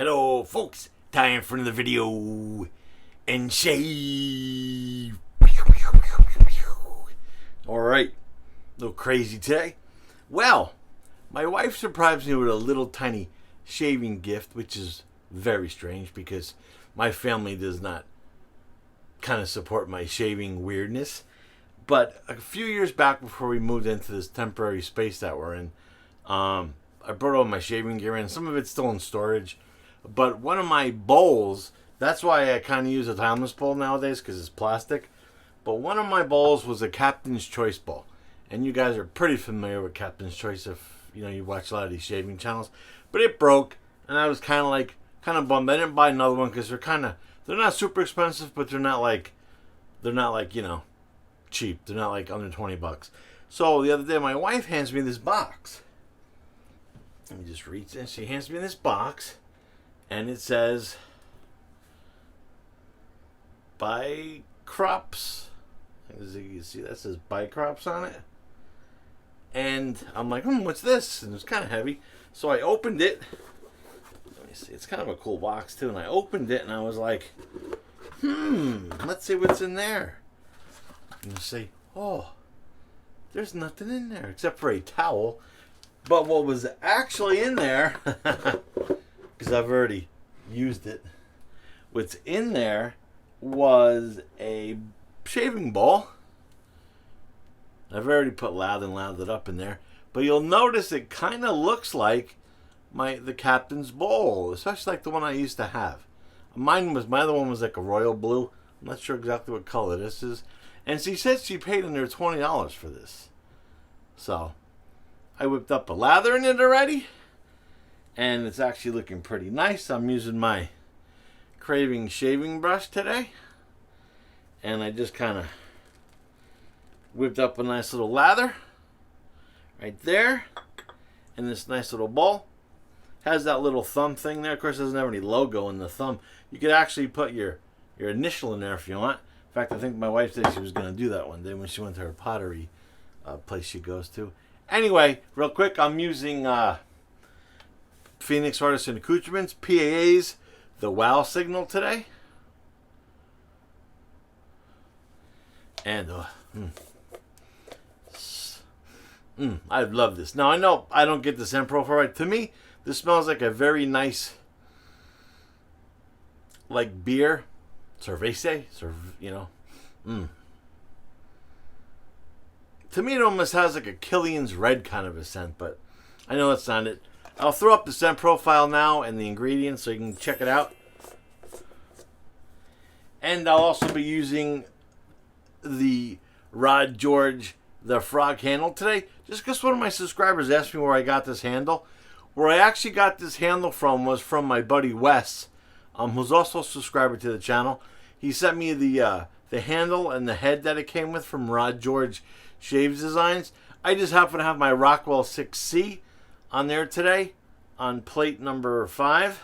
Hello folks, time for another video and shave. Alright, a little crazy today. Well, my wife surprised me with a little tiny shaving gift, which is very strange because my family does not kind of support my shaving weirdness. But a few years back, before we moved into this temporary space that we're in, I brought all my shaving gear in. Some of it's still in storage. But one of my bowls, that's why I kind of use a timeless bowl nowadays, because it's plastic. But one of my bowls was a Captain's Choice bowl. And you guys are pretty familiar with Captain's Choice if you watch a lot of these shaving channels. But it broke, and I was kind of bummed. I didn't buy another one because they're not super expensive, but they're not like cheap. They're not like under $20. So the other day, my wife hands me this box. Let me just reach in. She hands me this box. And it says BiCrops. As you can see, that says BiCrops on it. And I'm like, what's this? And it's kind of heavy. So I opened it. Let me see. It's kind of a cool box, too. And I opened it, and I was like, let's see what's in there. And you say, oh, there's nothing in there except for a towel. But what was actually in there... because I've already used it. What's in there was a shaving bowl. I've already put lathered up in there. But you'll notice it kind of looks like the Captain's bowl, especially like the one I used to have. My other one was like a royal blue. I'm not sure exactly what color this is. And she said she paid under $20 for this. So I whipped up a lather in it already. And it's actually looking pretty nice. I'm using my Craving Shaving brush today. And I just kind of whipped up a nice little lather. Right there. And this nice little bowl. Has that little thumb thing there. Of course, it doesn't have any logo in the thumb. You could actually put your initial in there if you want. In fact, I think my wife said she was going to do that one day when she went to her pottery place she goes to. Anyway, real quick, I'm using... Phoenix Artisan Accoutrements, PAA's The Wow Signal today. And I love this. Now I know I don't get the scent profile right. To me, this smells like a very nice, like beer, cerveza, To me, it almost has like a Killian's Red kind of a scent, but I know that's not it. I'll throw up the scent profile now and the ingredients so you can check it out. And I'll also be using the Rod George the frog handle today. Just because one of my subscribers asked me where I got this handle. Where I actually got this handle from was from my buddy Wes, who's also a subscriber to the channel. He sent me the handle and the head that it came with from Rod George Shaves Designs. I just happen to have my Rockwell 6C on there today on plate number 5.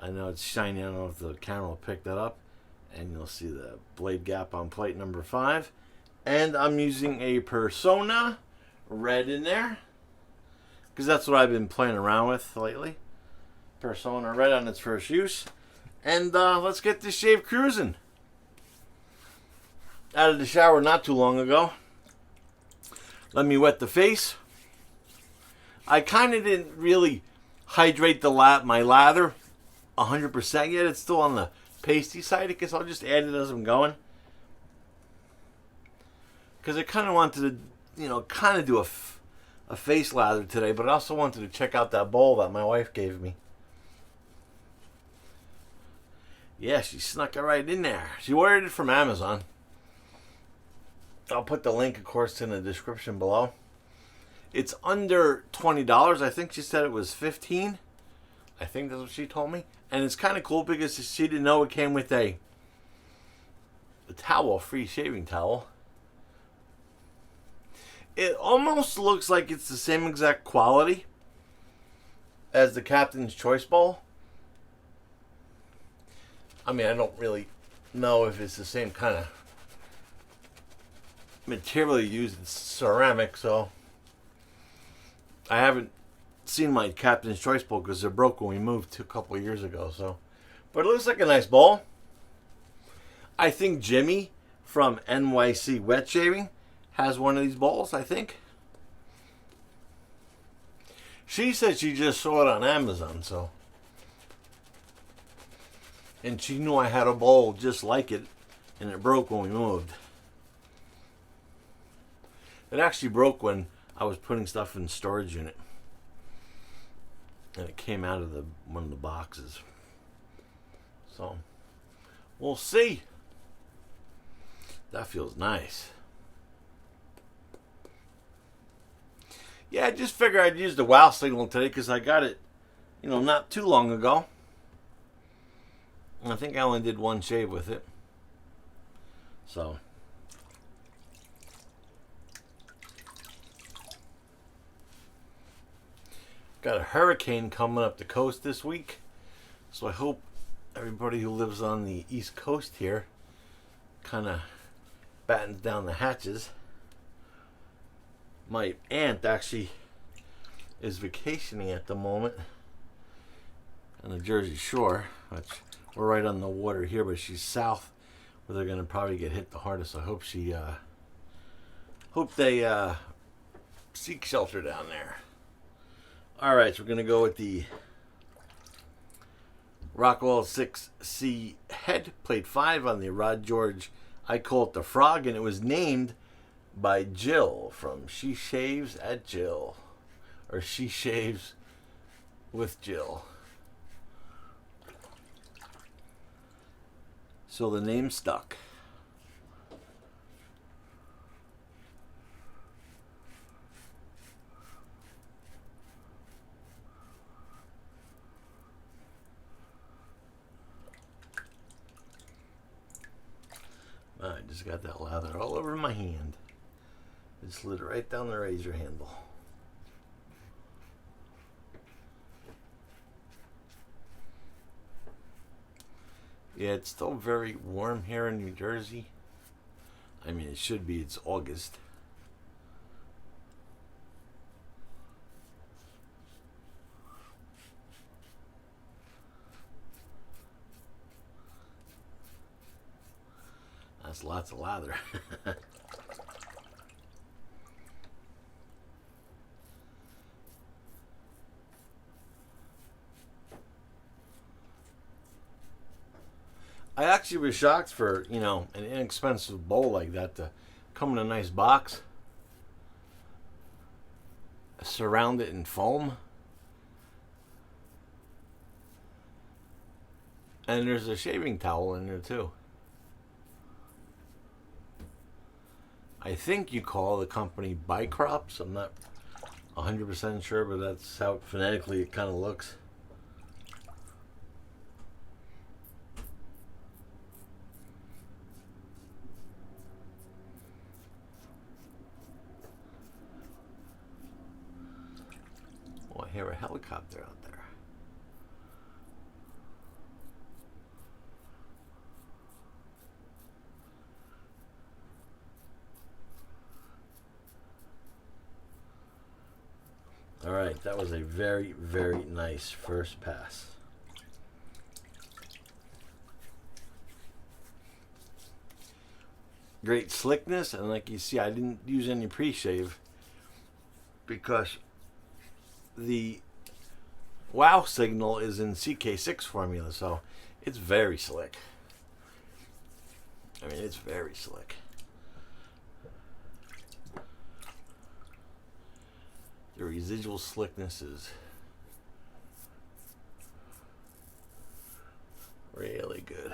I know it's shiny. I don't know if the camera will pick that up. And you'll see the blade gap on plate number 5. And I'm using a Persona red in there, because that's what I've been playing around with lately. Persona red on its first use. And let's get this shave cruising. Out of the shower not too long ago. Let me wet the face. I kind of didn't really hydrate my lather 100% yet. It's still on the pasty side. I guess I'll just add it as I'm going. Because I kind of wanted to, do a face lather today. But I also wanted to check out that bowl that my wife gave me. Yeah, she snuck it right in there. She ordered it from Amazon. I'll put the link, of course, in the description below. It's under $20. I think she said it was $15. I think that's what she told me. And it's kind of cool because she didn't know it came with a towel, free shaving towel. It almost looks like it's the same exact quality as the Captain's Choice Bowl. I mean, I don't really know if it's the same kind of material used. It's ceramic, so I haven't seen my Captain's Choice Bowl because they're broke when we moved a couple of years ago. So, but it looks like a nice bowl. I think Jimmy from NYC Wet Shaving has one of these bowls, I think. She said she just saw it on Amazon, so. And she knew I had a bowl just like it, and it broke when we moved. It actually broke when I was putting stuff in the storage unit. And it came out of one of the boxes. So, we'll see. That feels nice. Yeah, I just figured I'd use the Wow Signal today because I got it, not too long ago. I think I only did one shave with it. So. Got a hurricane coming up the coast this week. So I hope everybody who lives on the East Coast here kind of battens down the hatches. My aunt actually is vacationing at the moment on the Jersey Shore, which we're right on the water here, but she's south where they're going to probably get hit the hardest. I hope they seek shelter down there. All right, so we're going to go with the Rockwell 6C head, plate 5 on the Rod George. I call it the Frog, and it was named by Jill from She Shaves at Jill, or She Shaves with Jill. So the name stuck. I just got that lather all over my hand. It slid right down the razor handle. Yeah, it's still very warm here in New Jersey. I mean, it should be. It's August. That's lots of lather. I actually was shocked for, an inexpensive bowl like that to come in a nice box. Surround it in foam. And there's a shaving towel in there too. I think you call the company BiCrops. I'm not 100% sure, but that's how phonetically it kind of looks. Oh, I hear a helicopter out there. All right, that was a very, very nice first pass. Great slickness, and like you see, I didn't use any pre-shave because the Wow Signal is in CK6 formula, so it's very slick. I mean, it's very slick. The residual slickness is really good.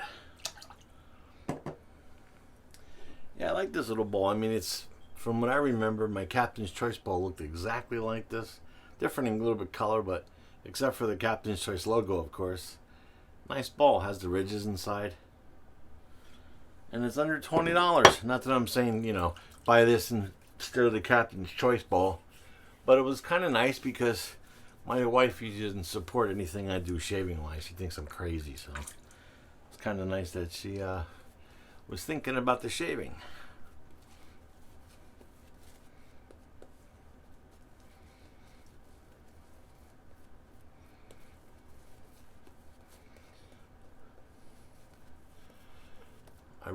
Yeah, I like this little bowl. I mean, it's, from what I remember, my Captain's Choice bowl looked exactly like this. Different in a little bit color, but except for the Captain's Choice logo, of course. Nice bowl. Has the ridges inside. And it's under $20. Not that I'm saying, buy this instead of the Captain's Choice bowl. But it was kind of nice because my wife usually doesn't support anything I do shaving-wise. She thinks I'm crazy, so it's kind of nice that she was thinking about the shaving.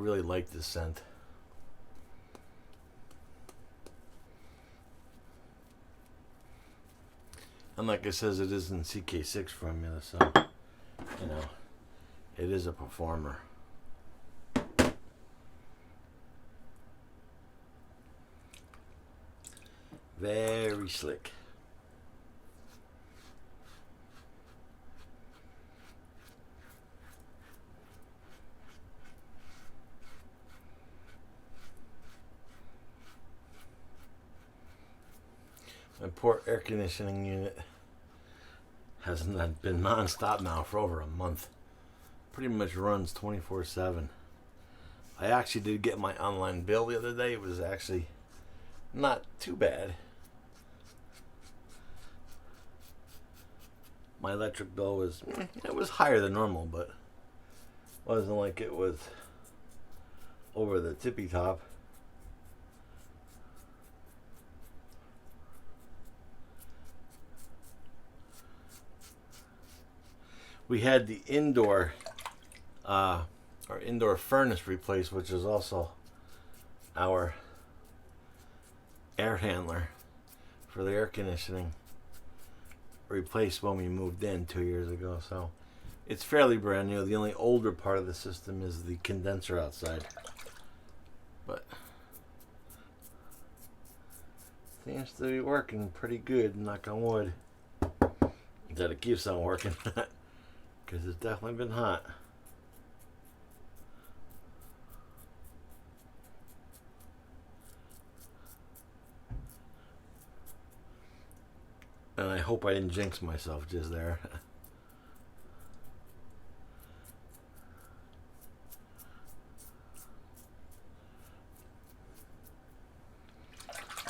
really like this scent. And like I says, it is in CK6 formula, so, you know, it is a performer. Very slick. My poor air conditioning unit has been non-stop now for over a month. Pretty much runs 24/7. I actually did get my online bill the other day. It was actually not too bad. My electric bill was, it was higher than normal, but wasn't like it was over the tippy top. We had the indoor furnace replaced, which is also our air handler for the air conditioning, replaced when we moved in 2 years ago. So it's fairly brand new. The only older part of the system is the condenser outside, but seems to be working pretty good, knock on wood, that it keeps on working. Because it's definitely been hot. And I hope I didn't jinx myself just there.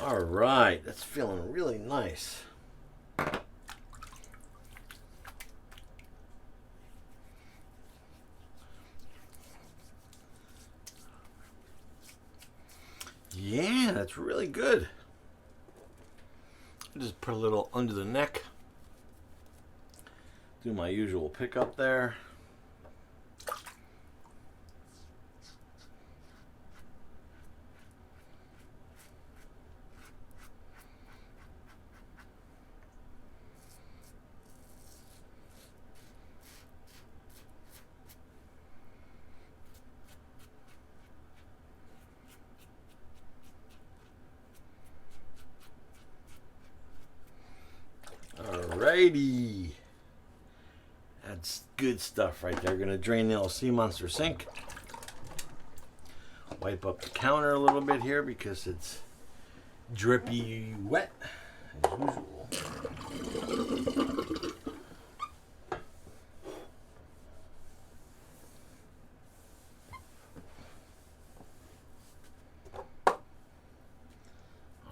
All right, that's feeling really nice. Yeah, that's really good. Just put a little under the neck. Do my usual pickup there. Alrighty. That's good stuff right there. Gonna drain the old Sea Monster sink. Wipe up the counter a little bit here because it's drippy wet as usual.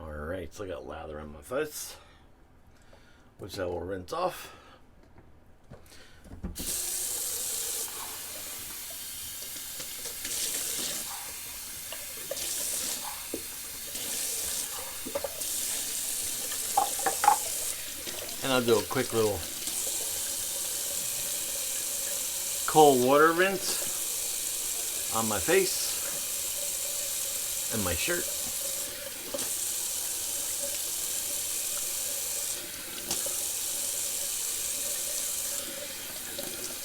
Alright, so I got lather on my face, which I will rinse off. And I'll do a quick little cold water rinse on my face and my shirt.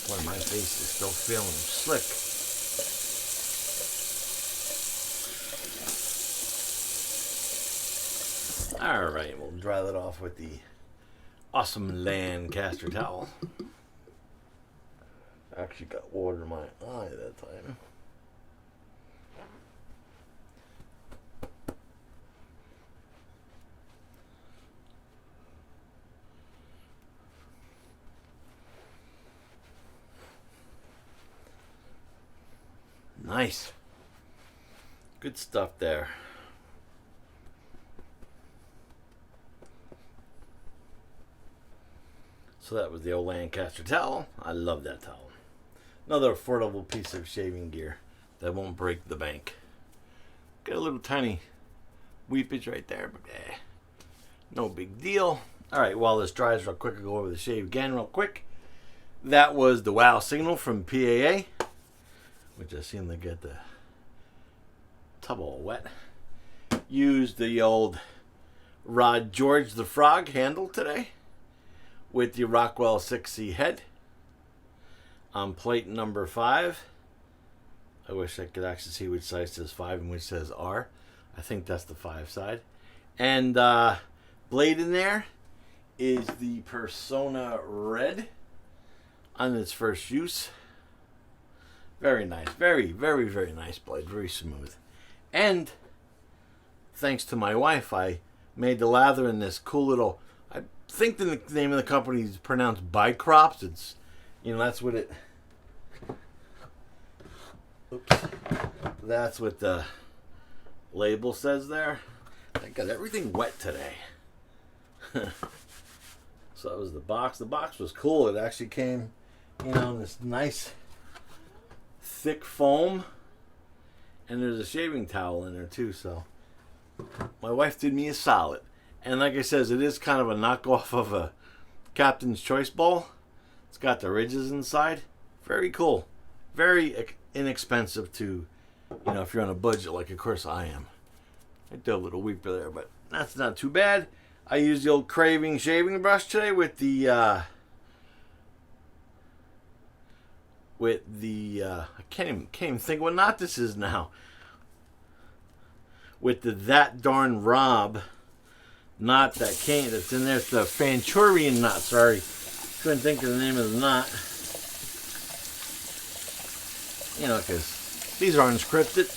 Boy, my face is still feeling slick. Alright, we'll dry that off with the awesome Lancaster towel. I actually got water in my eye that time. Nice. Good stuff there. So that was the old Lancaster towel. I love that towel. Another affordable piece of shaving gear that won't break the bank. Got a little tiny weepage right there, but no big deal. Alright, while this dries real quick, I'll go over the shave again real quick. That was the Wow Signal from PAA, which I seem to get the tub all wet. Used the old Rod George the Frog handle today with the Rockwell 6C head on plate number 5. I wish I could actually see which side says 5 and which says R. I think that's the 5 side. And blade in there is the Persona Red on its first use. Very nice. Very, very, very nice blade. Very smooth. And thanks to my wife, I made the lather in this cool little, I think the name of the company is pronounced BiCrops. It's, that's what it, oops, that's what the label says there. I got everything wet today. So that was the box. The box was cool. It actually came, in this nice thick foam, and there's a shaving towel in there too. So my wife did me a solid. And like I says, it is kind of a knockoff of a Captain's Choice bowl. It's got the ridges inside. Very cool. Very inexpensive to, if you're on a budget, like of course I am. I did a little weeper there, but that's not too bad. I used the old Craving Shaving brush today with the I can't even think what knot this is now. With the That Darn Rob knot that's in there. It's the Fanchurian knot. Sorry, couldn't think of the name of the knot. Because these are unscripted.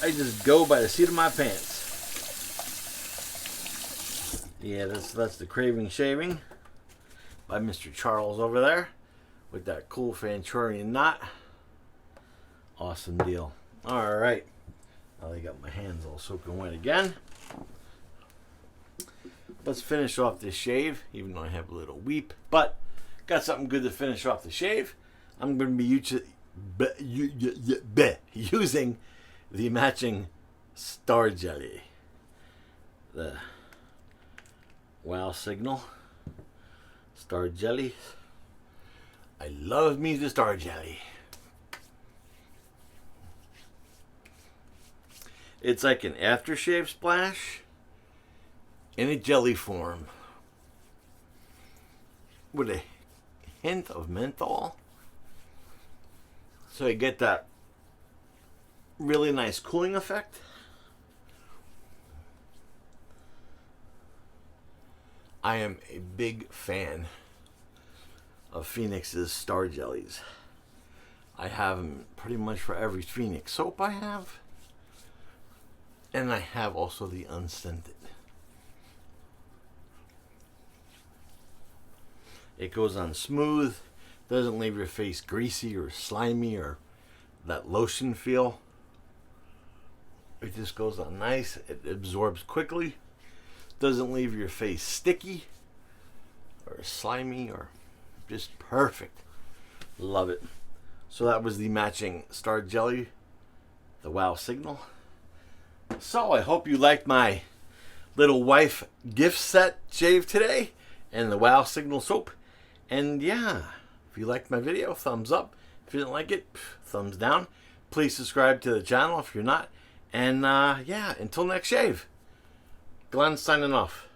I just go by the seat of my pants. Yeah, that's the Craving Shaving by Mr. Charles over there with that cool Fanchurian knot. Awesome deal. All right. Now I got my hands all soaking wet again. Let's finish off this shave, even though I have a little weep. But got something good to finish off the shave. I'm going to be using the matching Star Jelly. The Wow Signal. Star Jelly. I love me the Star Jelly. It's like an aftershave splash in a jelly form with a hint of menthol. So you get that really nice cooling effect. I am a big fan of Phoenix's Star Jellies. I have them pretty much for every Phoenix soap I have. And I have also the unscented. It goes on smooth, doesn't leave your face greasy or slimy or that lotion feel. It just goes on nice, it absorbs quickly, doesn't leave your face sticky or slimy or just perfect. Love it. So that was the matching Star Jelly, the Wow Signal. So I hope you liked my little wife gift set shave today and the Wow Signal soap. And yeah, if you liked my video, thumbs up. If you didn't like it, thumbs down. Please subscribe to the channel if you're not. And yeah, until next shave, Glenn signing off.